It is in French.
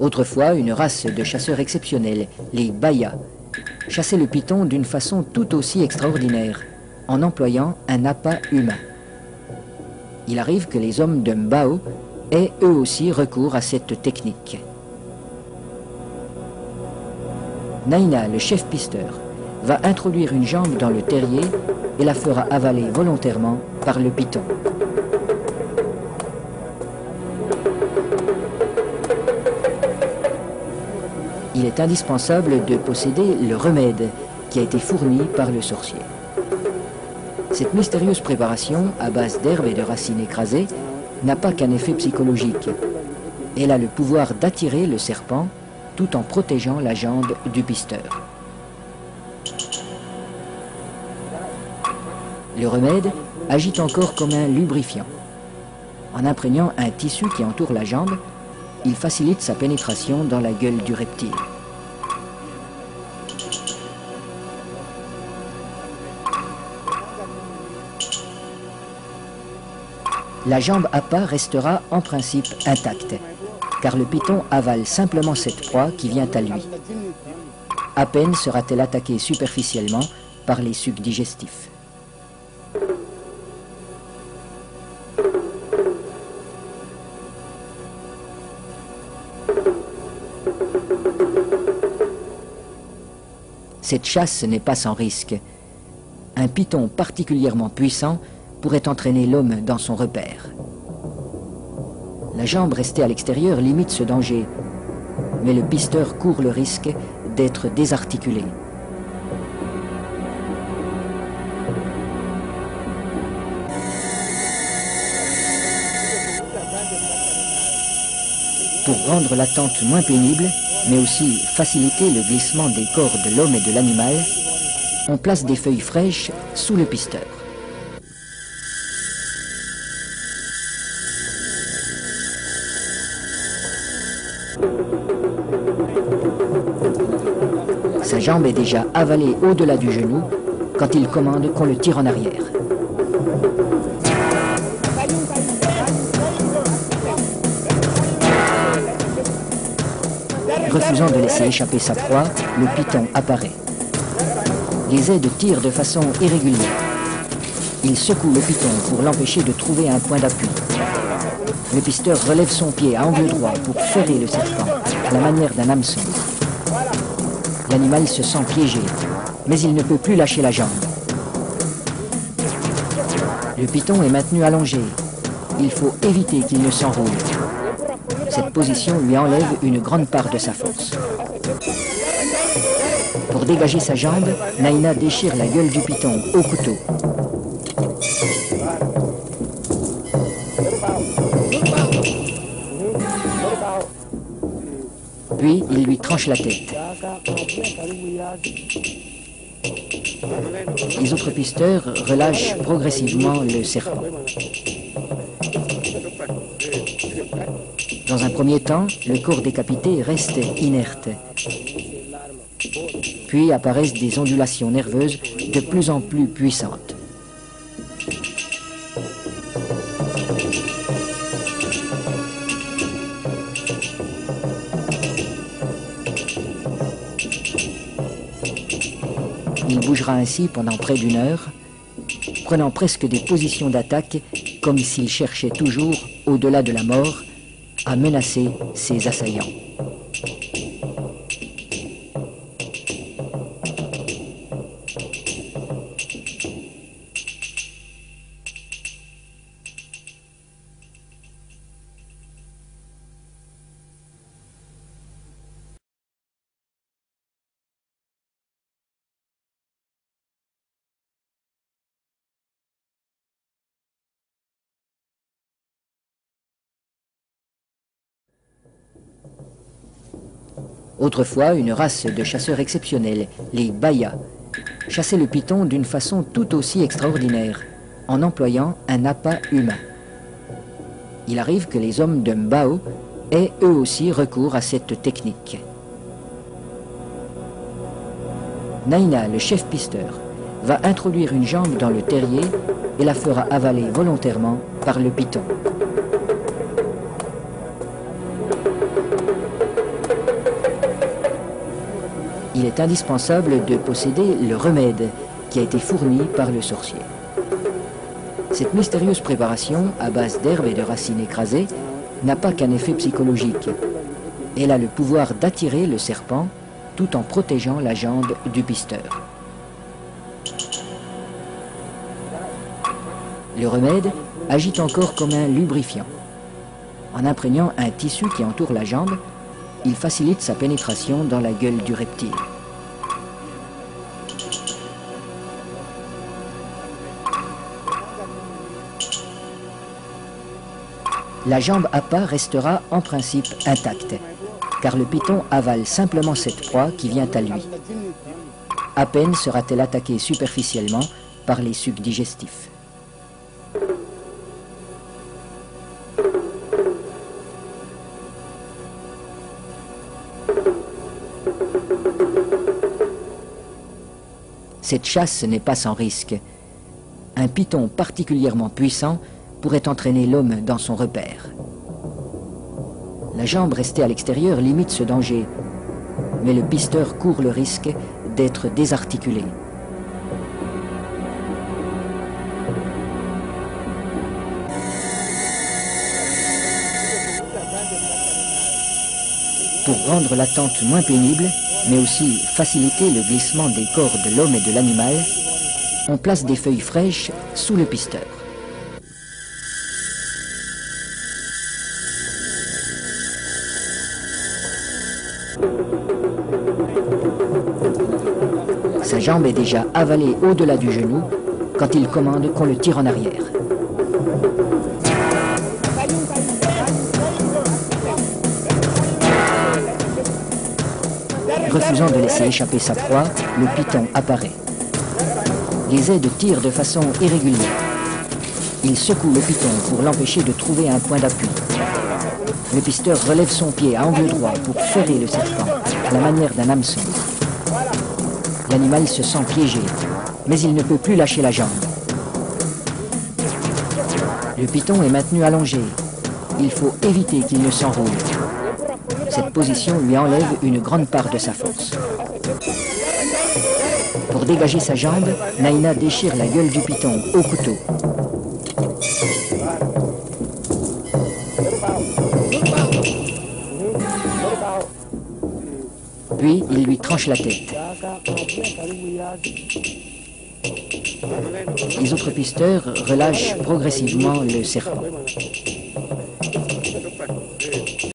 Autrefois, une race de chasseurs exceptionnels, les Baya, chassaient le python d'une façon tout aussi extraordinaire, en employant un appât humain. Il arrive que les hommes de Mbao aient eux aussi recours à cette technique. Naina, le chef pisteur, va introduire une jambe dans le terrier et la fera avaler volontairement par le python. Il est indispensable de posséder le remède qui a été fourni par le sorcier. Cette mystérieuse préparation, à base d'herbes et de racines écrasées, n'a pas qu'un effet psychologique. Elle a le pouvoir d'attirer le serpent tout en protégeant la jambe du pisteur. Le remède agit encore comme un lubrifiant. En imprégnant un tissu qui entoure la jambe, il facilite sa pénétration dans la gueule du reptile. La jambe appât restera en principe intacte, car le python avale simplement cette proie qui vient à lui. À peine sera-t-elle attaquée superficiellement par les sucs digestifs. Cette chasse n'est pas sans risque. Un python particulièrement puissant pourrait entraîner l'homme dans son repère. La jambe restée à l'extérieur limite ce danger, mais le pisteur court le risque d'être désarticulé. Pour rendre l'attente moins pénible, mais aussi faciliter le glissement des corps de l'homme et de l'animal, on place des feuilles fraîches sous le pisteur. Sa jambe est déjà avalée au-delà du genou quand il commande qu'on le tire en arrière. Refusant de laisser échapper sa proie, le python apparaît. Les aides tirent de façon irrégulière. Il secoue le python pour l'empêcher de trouver un point d'appui. Le pisteur relève son pied à angle droit pour ferrer le serpent, à la manière d'un hameçon. L'animal se sent piégé, mais il ne peut plus lâcher la jambe. Le python est maintenu allongé. Il faut éviter qu'il ne s'enroule. Cette position lui enlève une grande part de sa force. Pour dégager sa jambe, Naina déchire la gueule du python au couteau. Puis, il lui tranche la tête. Les autres pisteurs relâchent progressivement le serpent. Dans un premier temps, le corps décapité reste inerte. Puis apparaissent des ondulations nerveuses de plus en plus puissantes. Il bougera ainsi pendant près d'une heure, prenant presque des positions d'attaque comme s'il cherchait toujours, au-delà de la mort, à menacer ses assaillants. Autrefois, une race de chasseurs exceptionnels, les Baya, chassaient le python d'une façon tout aussi extraordinaire, en employant un appât humain. Il arrive que les hommes de Mbao aient eux aussi recours à cette technique. Naina, le chef pisteur, va introduire une jambe dans le terrier et la fera avaler volontairement par le python. il est indispensable de posséder le remède qui a été fourni par le sorcier. Cette mystérieuse préparation, à base d'herbes et de racines écrasées, n'a pas qu'un effet psychologique. Elle a le pouvoir d'attirer le serpent tout en protégeant la jambe du pisteur. Le remède agit encore comme un lubrifiant. En imprégnant un tissu qui entoure la jambe, il facilite sa pénétration dans la gueule du reptile. La jambe à pas restera en principe intacte, car le python avale simplement cette proie qui vient à lui. À peine sera-t-elle attaquée superficiellement par les sucs digestifs. Cette chasse n'est pas sans risque. Un python particulièrement puissant pourrait entraîner l'homme dans son repère. La jambe restée à l'extérieur limite ce danger, mais le pisteur court le risque d'être désarticulé. Pour rendre l'attente moins pénible, mais aussi faciliter le glissement des corps de l'homme et de l'animal, on place des feuilles fraîches sous le pisteur. Sa jambe est déjà avalée au-delà du genou quand il commande qu'on le tire en arrière. Refusant de laisser échapper sa proie, le python apparaît. Les aides tirent de façon irrégulière. Il secoue le python pour l'empêcher de trouver un point d'appui. Le pisteur relève son pied à angle droit pour ferrer le serpent, à la manière d'un hameçon. L'animal se sent piégé, mais il ne peut plus lâcher la jambe. Le python est maintenu allongé. Il faut éviter qu'il ne s'enroule. Cette position lui enlève une grande part de sa force. Pour dégager sa jambe, Naina déchire la gueule du python au couteau. Puis, il lui tranche la tête. Les autres pisteurs relâchent progressivement le serpent.